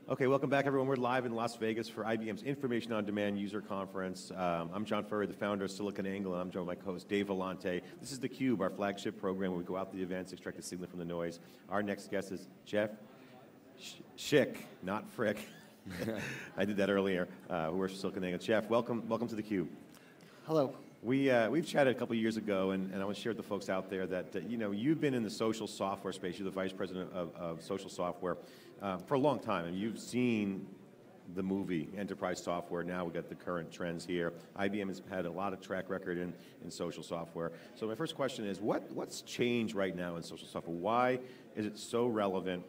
Okay, welcome back everyone. We're live in Las Vegas for IBM's Information on Demand User Conference. I'm John Furrier, the founder of SiliconANGLE, and I'm joined by my co-host Dave Vellante. This is theCUBE, our flagship program where we go out to the events, extract the signal from the noise. Our next guest is Jeff Schick, not Frick. I did that earlier, who works for SiliconANGLE. Jeff, welcome to theCUBE. Hello. We've chatted a couple years ago, and I want to share with the folks out there that you've been in the social software space. You're the vice president of social software for a long time, and you've seen the movie enterprise software. Now we've got the current trends here. IBM has had a lot of track record in social software. So my first question is, what's changed right now in social software? Why is it so relevant,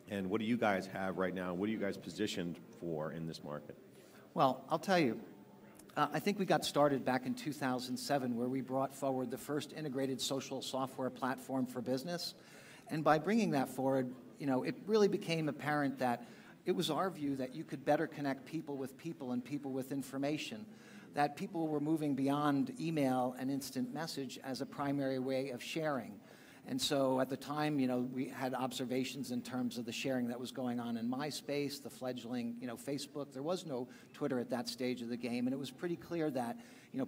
and what do you guys have right now? What are you guys positioned for in this market? Well, I'll tell you. I think we got started back in 2007 where we brought forward the first integrated social software platform for business. And by bringing that forward, it really became apparent that it was our view that you could better connect people with people and people with information, that people were moving beyond email and instant message as a primary way of sharing. And so at the time, we had observations in terms of the sharing that was going on in MySpace, the fledgling, Facebook. There was no Twitter at that stage of the game, and it was pretty clear that,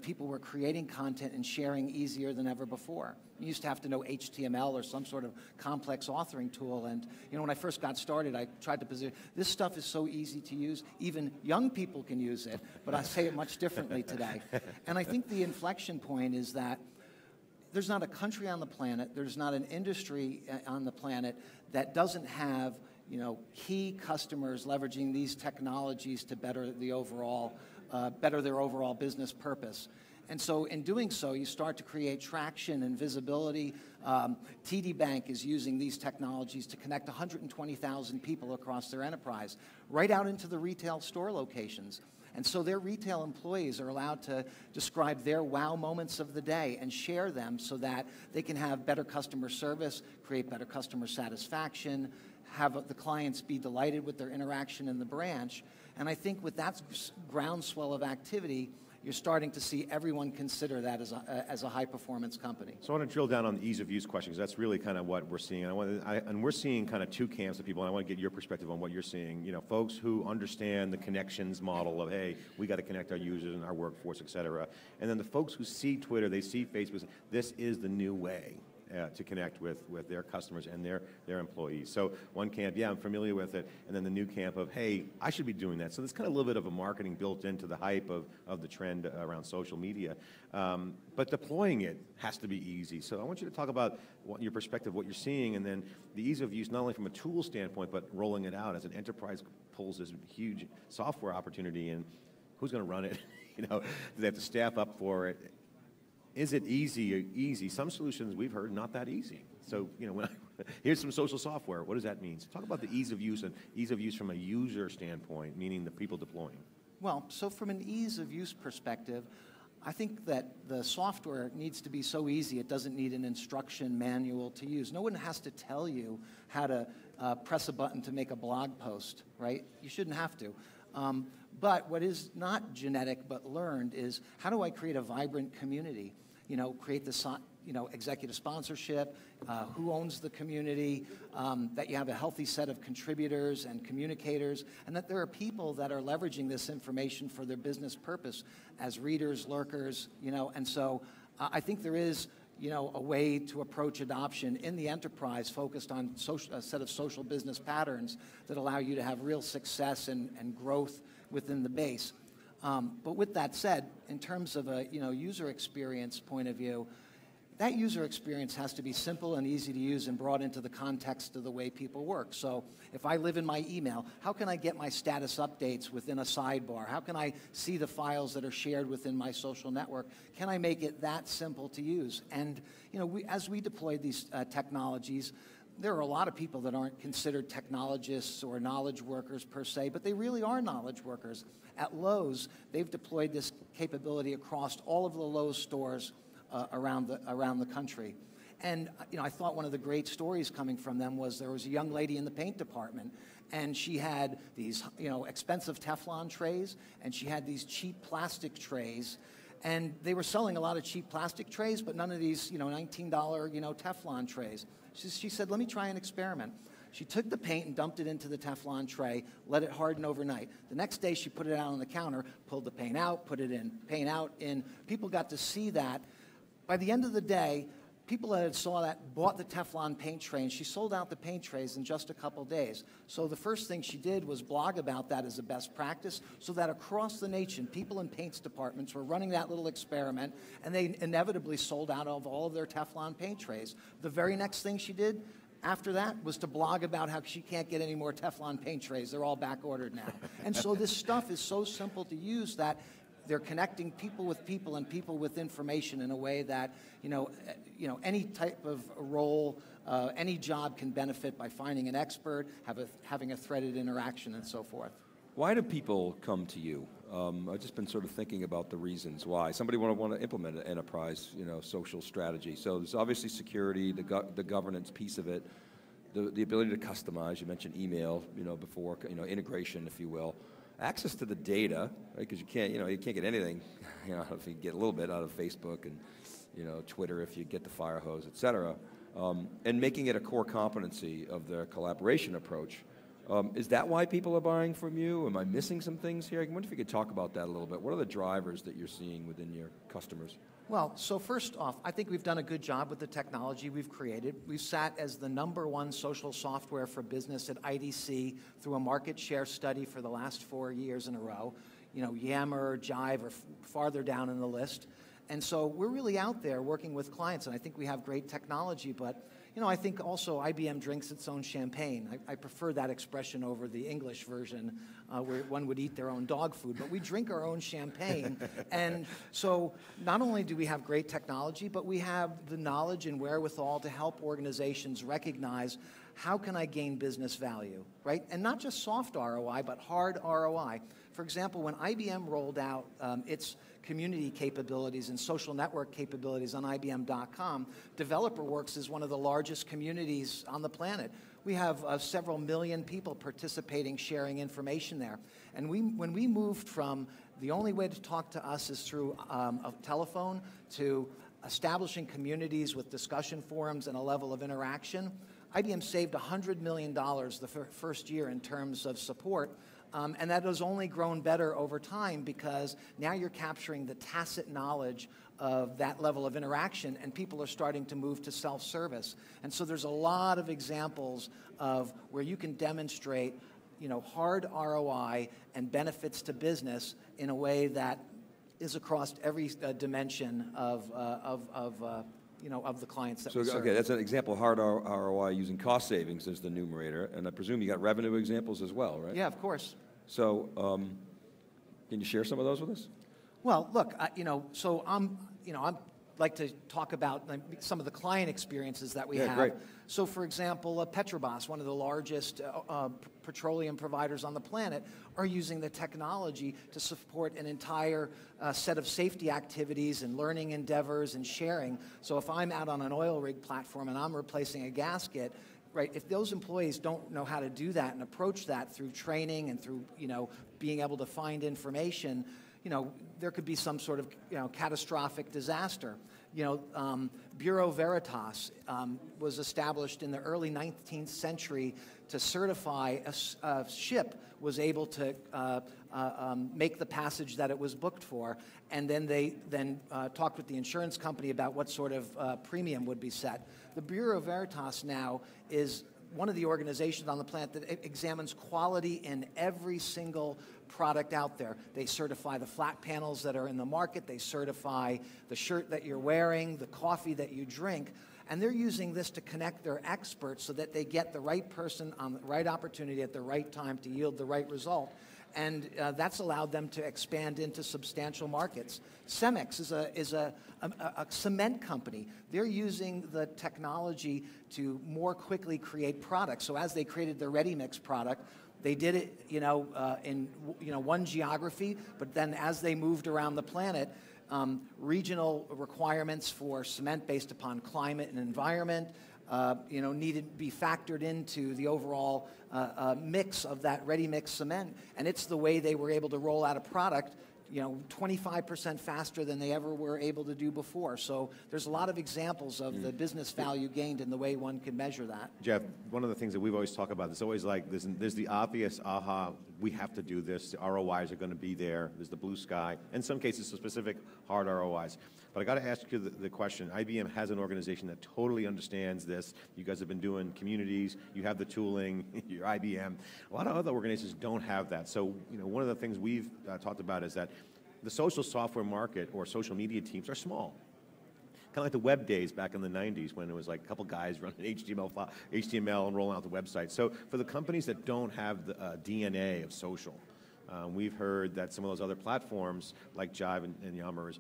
people were creating content and sharing easier than ever before. You used to have to know HTML or some sort of complex authoring tool, and, when I first got started, I tried to position, this stuff is so easy to use, even young people can use it, but I say it much differently today. And I think the inflection point is that there's not a country on the planet, there's not an industry on the planet that doesn't have, key customers leveraging these technologies to better their overall business purpose. And so in doing so, you start to create traction and visibility. TD Bank is using these technologies to connect 120,000 people across their enterprise, right out into the retail store locations. And so their retail employees are allowed to describe their wow moments of the day and share them so that they can have better customer service, create better customer satisfaction, have the clients be delighted with their interaction in the branch. And I think with that groundswell of activity, you're starting to see everyone consider that as a high-performance company. So I want to drill down on the ease of use questions. That's really kind of what we're seeing. And we're seeing kind of two camps of people, and I want to get your perspective on what you're seeing. Folks who understand the connections model of, hey, we got to connect our users and our workforce, et cetera. And then the folks who see Twitter, they see Facebook, this is the new way to connect with their customers and their employees. So one camp, yeah, I'm familiar with it, and then the new camp of, hey, I should be doing that. So there's kind of a little bit of a marketing built into the hype of the trend around social media. But deploying it has to be easy. So I want you to talk about your perspective, what you're seeing, and then the ease of use, not only from a tool standpoint, but rolling it out as an enterprise pulls this huge software opportunity in. Who's going to run it? Do they have to staff up for it? Is it easy? Some solutions we've heard not that easy. So, here's some social software. What does that mean? So talk about the ease of use and ease of use from a user standpoint, meaning the people deploying. Well, so from an ease of use perspective, I think that the software needs to be so easy it doesn't need an instruction manual to use. No one has to tell you how to press a button to make a blog post, right? You shouldn't have to. But what is not genetic but learned is, how do I create a vibrant community? Create the executive sponsorship, who owns the community, that you have a healthy set of contributors and communicators, and that there are people that are leveraging this information for their business purpose as readers, lurkers, and so I think there is a way to approach adoption in the enterprise focused on a set of social business patterns that allow you to have real success and growth within the base. But with that said, in terms of a user experience point of view, that user experience has to be simple and easy to use and brought into the context of the way people work. So if I live in my email, how can I get my status updates within a sidebar? How can I see the files that are shared within my social network? Can I make it that simple to use? And as we deployed these technologies, there are a lot of people that aren't considered technologists or knowledge workers per se, but they really are knowledge workers. At Lowe's, they've deployed this capability across all of the Lowe's stores around the country. And I thought one of the great stories coming from them was there was a young lady in the paint department, and she had these expensive Teflon trays, and she had these cheap plastic trays, and they were selling a lot of cheap plastic trays, but none of these $19 Teflon trays. She said, let me try an experiment. She took the paint and dumped it into the Teflon tray, let it harden overnight. The next day she put it out on the counter, pulled the paint out, put it in, paint out, in. People got to see that. By the end of the day, people that had saw that bought the Teflon paint tray, and she sold out the paint trays in just a couple days. So the first thing she did was blog about that as a best practice, so that across the nation, people in paints departments were running that little experiment, and they inevitably sold out of all of their Teflon paint trays. The very next thing she did after that was to blog about how she can't get any more Teflon paint trays. They're all back ordered now. And so this stuff is so simple to use that they're connecting people with people and people with information in a way that, any type of role, any job can benefit by finding an expert, having a threaded interaction, and so forth. Why do people come to you? I've just been sort of thinking about the reasons why. Somebody want to implement an enterprise, social strategy. So there's obviously security, the governance piece of it, the ability to customize. You mentioned email, before, integration, if you will. Access to the data, right? Because you can't get anything, if you get a little bit out of Facebook and, Twitter if you get the fire hose, et cetera. And making it a core competency of their collaboration approach. Is that why people are buying from you? Am I missing some things here? I wonder if you could talk about that a little bit. What are the drivers that you're seeing within your customers? Well, so first off, I think we've done a good job with the technology we've created. We've sat as the #1 social software for business at IDC through a market share study for the last 4 years in a row. Yammer, Jive are farther down in the list. And so we're really out there working with clients, and I think we have great technology, but I think also IBM drinks its own champagne. I prefer that expression over the English version where one would eat their own dog food, but we drink our own champagne. And so not only do we have great technology, but we have the knowledge and wherewithal to help organizations recognize how can I gain business value, right? And not just soft ROI, but hard ROI. For example, when IBM rolled out its community capabilities and social network capabilities on IBM.com, DeveloperWorks is one of the largest communities on the planet. We have several million people participating, sharing information there. And when we moved from the only way to talk to us is through a telephone to establishing communities with discussion forums and a level of interaction, IBM saved $100 million the first year in terms of support. And that has only grown better over time because now you're capturing the tacit knowledge of that level of interaction, and people are starting to move to self-service. And so there's a lot of examples of where you can demonstrate, hard ROI and benefits to business in a way that is across every dimension of the clients that we serve. Okay, that's an example of hard ROI using cost savings as the numerator, and I presume you got revenue examples as well, right? Yeah, of course. So, can you share some of those with us? Well, look, so I'm like to talk about some of the client experiences that we have. Great. So, for example, Petrobras, one of the largest petroleum providers on the planet, are using the technology to support an entire set of safety activities and learning endeavors and sharing. So if I'm out on an oil rig platform and I'm replacing a gasket, right, if those employees don't know how to do that and approach that through training and through, being able to find information, there could be some sort of, catastrophic disaster. Bureau Veritas was established in the early 19th century to certify a ship was able to make the passage that it was booked for, and then they talked with the insurance company about what sort of premium would be set. The Bureau Veritas now is one of the organizations on the planet that examines quality in every single product out there. They certify the flat panels that are in the market. They certify the shirt that you're wearing, the coffee that you drink. And they're using this to connect their experts so that they get the right person on the right opportunity at the right time to yield the right result. And that's allowed them to expand into substantial markets. Cemex is a cement company. They're using the technology to more quickly create products. So as they created their ready-mix product, they did it, in one geography, but then as they moved around the planet, regional requirements for cement based upon climate and environment, needed to be factored into the overall mix of that ready-mix cement. And it's the way they were able to roll out a product 25% faster than they ever were able to do before. So there's a lot of examples of the business value gained in the way one can measure that. Jeff, one of the things that we've always talked about, there's always like, there's the obvious, we have to do this, the ROIs are going to be there, there's the blue sky, in some cases specific hard ROIs. But I got to ask you the question, IBM has an organization that totally understands this. You guys have been doing communities, you have the tooling, your IBM. A lot of other organizations don't have that. So, one of the things we've talked about is that the social software market or social media teams are small. Kind of like the web days back in the 90s when it was like a couple guys running HTML and rolling out the website. So for the companies that don't have the DNA of social, we've heard that some of those other platforms like Jive and Yammer,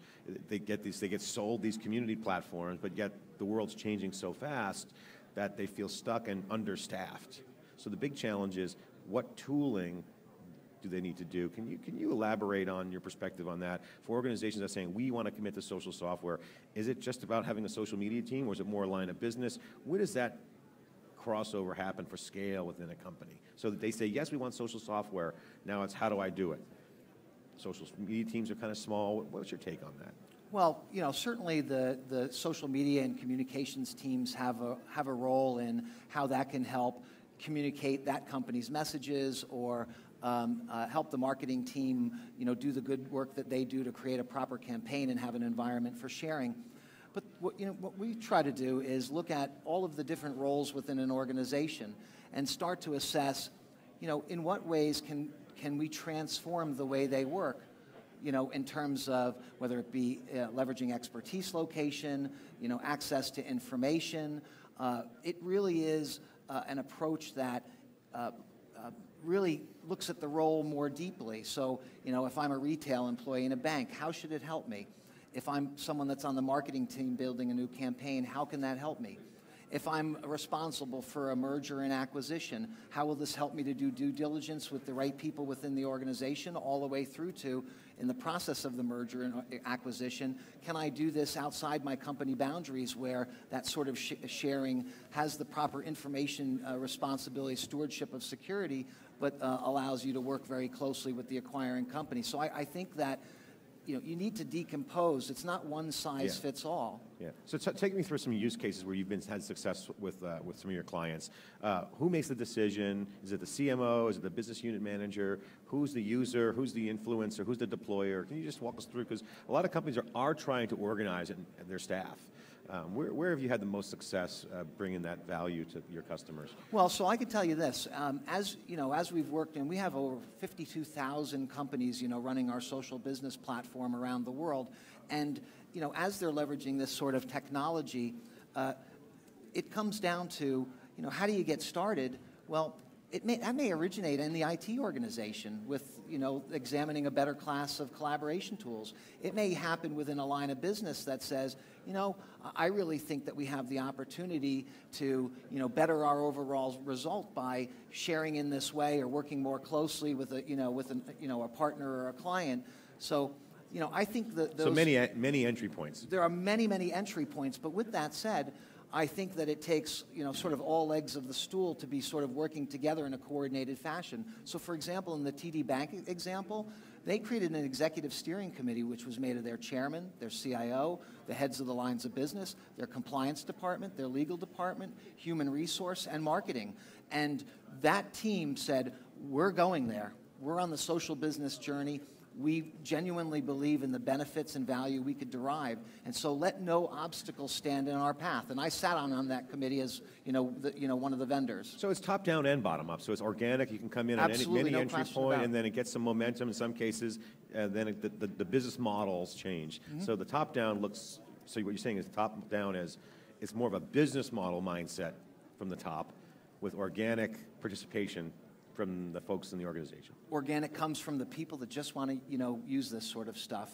they get sold these community platforms, but yet the world's changing so fast that they feel stuck and understaffed. So the big challenge is, what tooling do they need to do? Can you elaborate on your perspective on that? For organizations that are saying, we want to commit to social software, is it just about having a social media team, or is it more a line of business? Where does that crossover happen for scale within a company? So that they say, yes, we want social software, now it's how do I do it? Social media teams are kind of small. What's your take on that? Well, certainly the social media and communications teams have a role in how that can help communicate that company's messages, or help the marketing team, do the good work that they do to create a proper campaign and have an environment for sharing. But what we try to do is look at all of the different roles within an organization and start to assess, in what ways can we transform the way they work, in terms of whether it be leveraging expertise location, access to information. It really is an approach that really looks at the role more deeply. So, if I'm a retail employee in a bank, how should it help me? If I'm someone that's on the marketing team building a new campaign, how can that help me? If I'm responsible for a merger and acquisition, how will this help me to do due diligence with the right people within the organization, all the way through to, in the process of the merger and acquisition, can I do this outside my company boundaries, where that sort of sharing has the proper information responsibility, stewardship of security, but allows you to work very closely with the acquiring company. So I think that you need to decompose. It's not one size fits all. Yeah. So take me through some use cases where you've had success with some of your clients. Who makes the decision? Is it the CMO? Is it the business unit manager? Who's the user? Who's the influencer? Who's the deployer? Can you just walk us through? Because a lot of companies are trying to organize their staff. Where have you had the most success bringing that value to your customers? Well, so I can tell you this: as we've worked, and we have over 52,000 companies, running our social business platform around the world, and as they're leveraging this sort of technology, it comes down to how do you get started? Well, that may originate in the IT organization with examining a better class of collaboration tools. It may happen within a line of business that says, I really think that we have the opportunity to better our overall result by sharing in this way, or working more closely with a partner or a client. So I think that those, so many entry points. There are many entry points, but with that said, I think that it takes, sort of all legs of the stool to be sort of working together in a coordinated fashion. So, for example, in the TD Bank example, they created an executive steering committee which was made of their chairman, their CIO, the heads of the lines of business, their compliance department, their legal department, human resource, and marketing. And that team said, we're going there. We're on the social business journey. We genuinely believe in the benefits and value we could derive, and so let no obstacles stand in our path. And I sat on that committee as one of the vendors. So it's top down and bottom up. So it's organic. You can come in Absolutely, on any no entry point, and then it gets some momentum in some cases. And then the business models change. Mm-hmm. So the top down looks. So what you're saying is top down is it's more of a business model mindset from the top, with organic participation from the folks in the organization? Organic comes from the people that just want to, use this sort of stuff.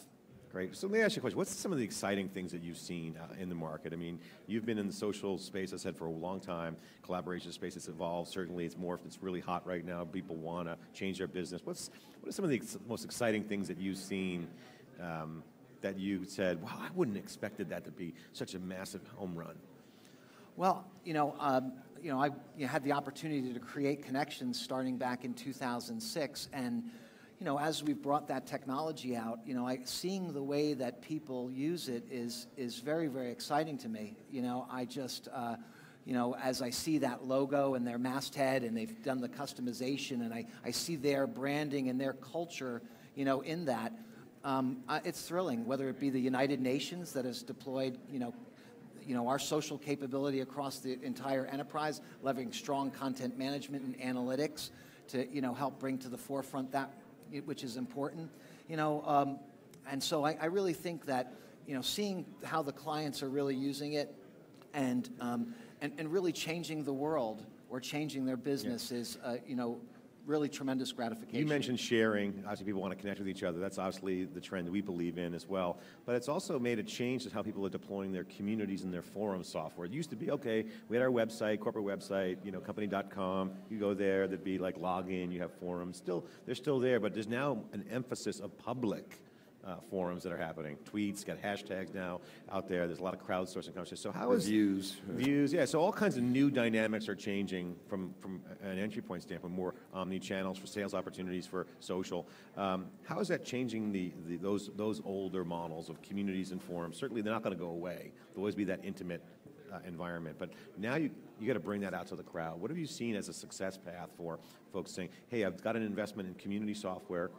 Great. So let me ask you a question. What's some of the exciting things that you've seen in the market? I mean, you've been in the social space, I said, for a long time. Collaboration space has evolved. Certainly it's morphed. It's really hot right now. People want to change their business. What are some of the most exciting things that you've seen that you said, wow, I wouldn't have expected that to be such a massive home run? Well, I had the opportunity to create connections starting back in 2006, and as we've brought that technology out, seeing the way that people use it is very, very exciting to me. I just, as I see that logo and their masthead, and they've done the customization, and I see their branding and their culture, in that, it's thrilling. Whether it be the United Nations that has deployed, our social capability across the entire enterprise, leveraging strong content management and analytics to, help bring to the forefront that which is important, and so I really think that, seeing how the clients are really using it and really changing the world or changing their business is, really tremendous gratification. You mentioned sharing. Obviously, people want to connect with each other. That's obviously the trend that we believe in as well. But it's also made a change to how people are deploying their communities and their forum software. It used to be, okay, we had our website, corporate website, company.com. You go there, there'd be like login, you have forums. They're still there, but there's now an emphasis of public forums that are happening. Tweets, got hashtags now out there. There's a lot of crowdsourcing conversations. So how is views? Views, yeah. So all kinds of new dynamics are changing from an entry point standpoint. More omni-channels for sales opportunities for social. How is that changing those older models of communities and forums? Certainly, they're not going to go away. There'll always be that intimate environment. But now you got to bring that out to the crowd. What have you seen as a success path for folks saying, "Hey, I've got an investment in community software,"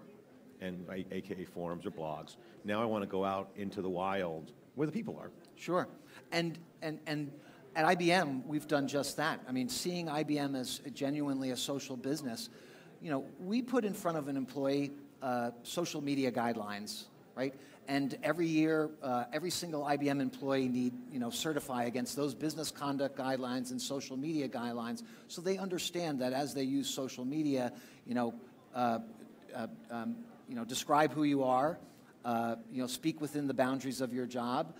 and AKA forums or blogs. Now I want to go out into the wild where the people are. Sure. And at IBM, we've done just that. I mean, seeing IBM as genuinely a social business, we put in front of an employee social media guidelines, right? And every year, every single IBM employee need, certify against those business conduct guidelines and social media guidelines, so they understand that as they use social media, describe who you are, speak within the boundaries of your job,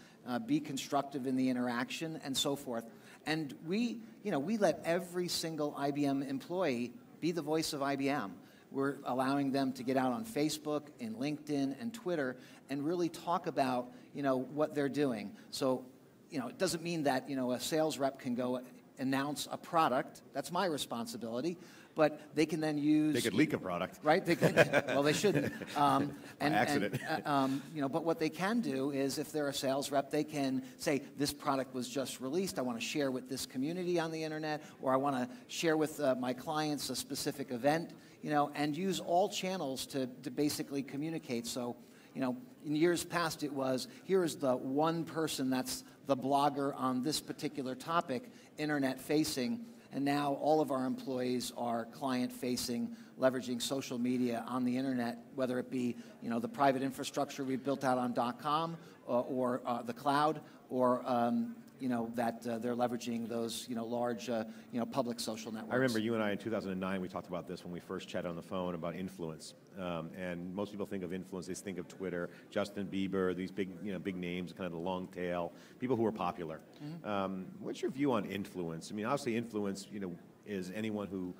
be constructive in the interaction, and so forth. And we let every single IBM employee be the voice of IBM. We're allowing them to get out on Facebook and LinkedIn and Twitter and really talk about, what they're doing. So, it doesn't mean that, a sales rep can go announce a product. That's my responsibility. But they can then use... They could leak a product. Right? They could. Well, they shouldn't. By accident. But what they can do is, if they're a sales rep, they can say, this product was just released. I want to share with this community on the internet, or I want to share with my clients a specific event, and use all channels to basically communicate. So, in years past, it was, here is the one person that's the blogger on this particular topic, internet-facing. And now all of our employees are client-facing, leveraging social media on the internet, whether it be, the private infrastructure we've built out on .com or the cloud, or that they're leveraging those large public social networks. I remember you and I in 2009, we talked about this when we first chatted on the phone about influence. And most people think of influence, they think of Twitter, Justin Bieber, these big names, kind of the long tail, people who are popular. Mm-hmm. What's your view on influence? I mean, obviously influence, is anyone who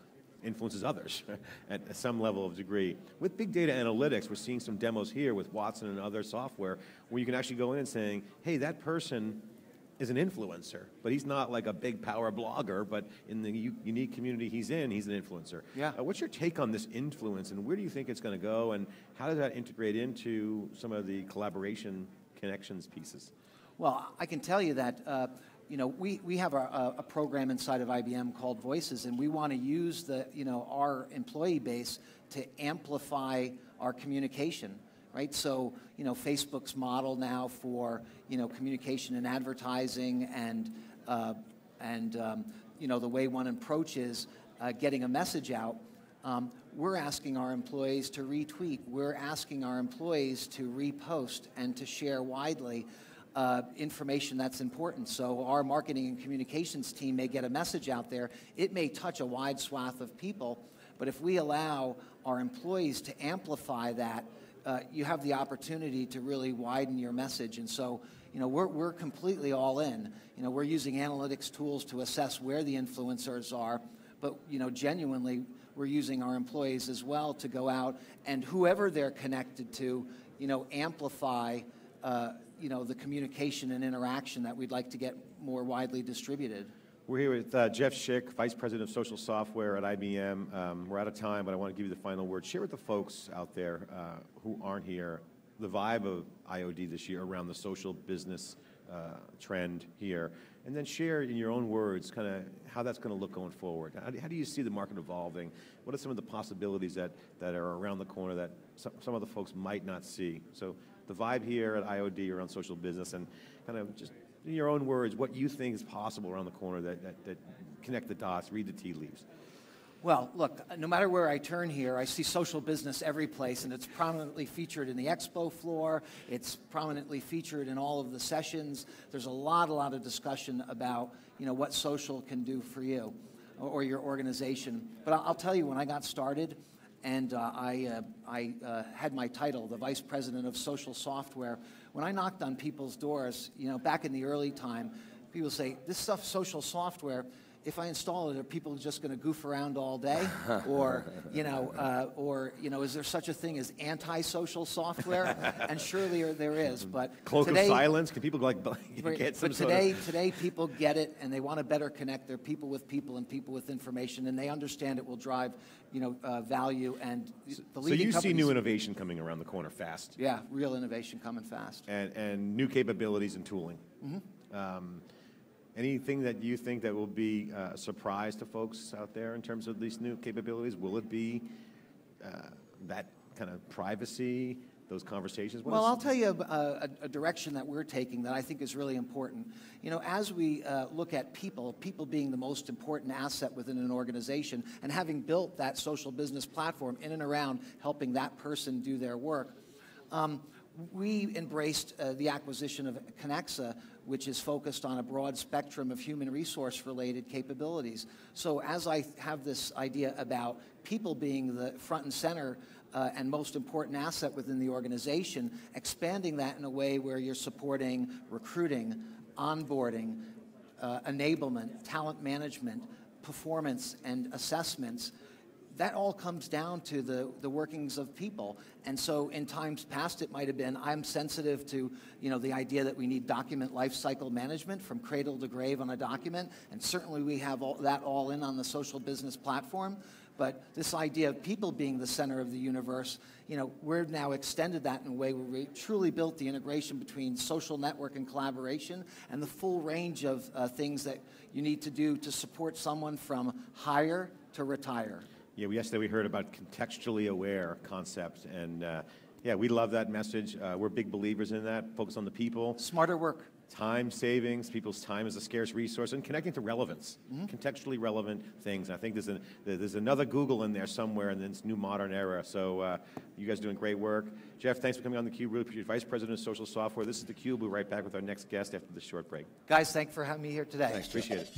influences others at some level of degree. With big data analytics, we're seeing some demos here with Watson and other software where you can actually go in and saying, hey, that person is an influencer, but he's not like a big power blogger, but in the unique community he's in, he's an influencer. Yeah. What's your take on this influence, and where do you think it's going to go, and how does that integrate into some of the collaboration connections pieces? Well, I can tell you that we have a program inside of IBM called Voices, and we want to use our employee base to amplify our communication. Right, so Facebook's model now for communication and advertising, and the way one approaches getting a message out. We're asking our employees to retweet. We're asking our employees to repost and to share widely. information that's important. So our marketing and communications team may get a message out there. It may touch a wide swath of people, but if we allow our employees to amplify that, you have the opportunity to really widen your message. And so, we're completely all in. We're using analytics tools to assess where the influencers are, but, genuinely, we're using our employees as well to go out and whoever they're connected to, amplify, the communication and interaction that we'd like to get more widely distributed. We're here with Jeff Schick, Vice President of Social Software at IBM. We're out of time, but I want to give you the final word. Share with the folks out there who aren't here the vibe of IOD this year around the social business trend here, and then share in your own words kind of how that's going to look going forward. How do you see the market evolving? What are some of the possibilities that are around the corner that some other folks might not see? So the vibe here at IOD around social business, and kind of just in your own words, what you think is possible around the corner that connect the dots, read the tea leaves. Well, look, no matter where I turn here, I see social business every place, and it's prominently featured in the expo floor. It's prominently featured in all of the sessions. There's a lot of discussion about, what social can do for you or your organization. But I'll tell you, when I got started, and I had my title, the Vice President of Social Software, when I knocked on people's doors, back in the early time, people say, this stuff, social software, if I install it, are people just going to goof around all day? Or, is there such a thing as anti-social software? And surely there is, but Cloak today, of silence? Can people get some but today people get it, and they want to better connect their people with people and people with information, and they understand it will drive, value, and the leading So you see new innovation coming around the corner fast. Yeah, real innovation coming fast. And new capabilities and tooling. Mm-hmm. Anything that you think that will be a surprise to folks out there in terms of these new capabilities? Will it be that kind of privacy, those conversations? Well, I'll tell you a direction that we're taking that I think is really important. As we look at people being the most important asset within an organization, and having built that social business platform in and around helping that person do their work, we embraced the acquisition of Connexa, which is focused on a broad spectrum of human resource-related capabilities. So as I have this idea about people being the front and center and most important asset within the organization, expanding that in a way where you're supporting recruiting, onboarding, enablement, talent management, performance, and assessments, that all comes down to the workings of people. And so in times past, it might have been, I'm sensitive to, the idea that we need document lifecycle management from cradle to grave on a document, and certainly we have that all in on the social business platform. But this idea of people being the center of the universe, we've now extended that in a way where we truly built the integration between social network and collaboration and the full range of things that you need to do to support someone from hire to retire. Yeah, yesterday we heard about contextually aware concept, and yeah, we love that message. We're big believers in that. Focus on the people. Smarter work. Time savings, people's time is a scarce resource, and connecting to relevance, contextually relevant things. I think there's another Google in there somewhere in this new modern era. So you guys are doing great work. Jeff, thanks for coming on theCUBE. Really appreciate it. Vice President of Social Software. This is theCUBE. We'll be right back with our next guest after this short break. Guys, thanks for having me here today. Thanks, appreciate it.